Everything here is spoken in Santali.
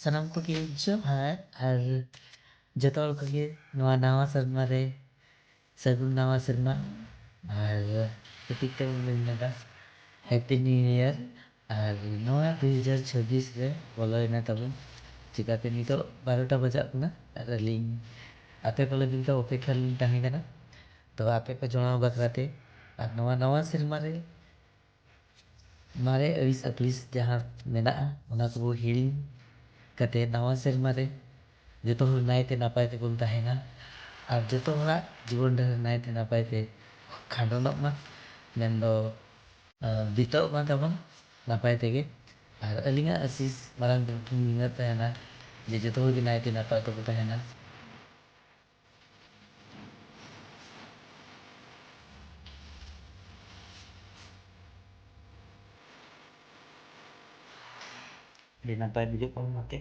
ᱥᱟᱱᱟᱢ ᱠᱚᱜᱮ ᱡᱚᱦᱟᱨ ᱟᱨ ᱡᱚᱛᱚ ᱦᱚᱲ ᱠᱚᱜᱮ ᱱᱚᱣᱟ ᱱᱟᱣᱟ ᱥᱮᱨᱢᱟ ᱨᱮ ᱥᱟᱹᱜᱩᱱ ᱱᱟᱣᱟ ᱥᱮᱨᱢᱟ ᱟᱨ ᱠᱟᱹᱴᱤᱡ ᱛᱮ ᱢᱮᱱᱫᱟ ᱦᱮᱯᱤ ᱱᱤᱭᱩ ᱤᱭᱟᱨ ᱟᱨ ᱱᱚᱣᱟ 2026 ᱨᱮ ᱵᱚᱞᱚᱭᱮᱱᱟ ᱛᱟᱵᱚᱱ ᱪᱤᱠᱟᱹᱛᱮ ᱱᱤᱛᱚᱜ 12টা ᱵᱟᱡᱟᱜ ᱠᱟᱱᱟ ᱟᱨ ᱟᱹᱞᱤᱧ ᱟᱯᱮ ᱠᱚ ᱞᱟᱹᱜᱤᱫ ᱫᱚ ᱚᱯᱮᱠᱠᱷᱟ ᱨᱮᱞᱤᱧ ᱛᱟᱦᱮᱸ ᱠᱟᱱᱟ ᱛᱚ ᱟᱯᱮ ᱠᱚ ᱡᱚᱲᱟᱣ ᱵᱟᱠᱷᱨᱟᱛᱮ ᱟᱨ ᱱᱚᱣᱟ ᱱᱟᱣᱟ ᱥᱮᱨᱢᱟ ᱨᱮ ᱢᱟᱨᱮ ᱟᱹᱲᱤᱥ ᱟᱹᱯᱲᱤᱥ ᱡᱟᱦᱟᱸ ᱢᱮᱱᱟᱜᱼᱟ ᱚᱱᱟ ᱠᱚᱵᱚ ᱦᱤᱲᱤᱧ ᱠᱟᱛᱮ ᱱᱟᱣᱟ ᱥᱮᱨᱢᱟ ᱨᱮ ᱡᱚᱛᱚ ᱦᱚᱲ ᱱᱟᱭᱛᱮ ᱱᱟᱯᱟᱭ ᱛᱮᱵᱚᱱ ᱛᱟᱦᱮᱱᱟ ᱟᱨ ᱡᱚᱛᱚ ᱦᱚᱲᱟᱜ ᱡᱤᱵᱚᱱ ᱰᱟᱦᱟᱨ ᱱᱟᱭᱛᱮ ᱱᱟᱯᱟᱭ ᱛᱮ ᱠᱷᱟᱸᱰᱚᱱᱚᱜ ᱢᱟ ᱢᱮᱱᱫᱚ ᱵᱤᱛᱟᱹᱜ ᱢᱟ ᱛᱟᱵᱚᱱ ᱱᱟᱯᱟᱭ ᱛᱮᱜᱮ ᱟᱨ ᱟᱹᱞᱤᱧᱟᱜ ᱟᱥᱤᱥ ᱢᱟᱨᱟᱝ ᱱᱤᱭᱟᱹ ᱛᱟᱦᱮᱱᱟ ᱡᱮ ᱡᱚᱛᱚ ᱦᱚᱲ ᱜᱮ ᱱᱟᱭᱛᱮ ᱱᱟᱯᱟᱭ ᱛᱮᱵᱚ ᱛᱟᱦᱮᱱᱟ ᱟᱹᱰᱤ ᱱᱟᱯᱟᱭ ᱵᱩᱡᱷᱟᱹᱜ ᱠᱟᱱᱟ ᱱᱚᱛᱮ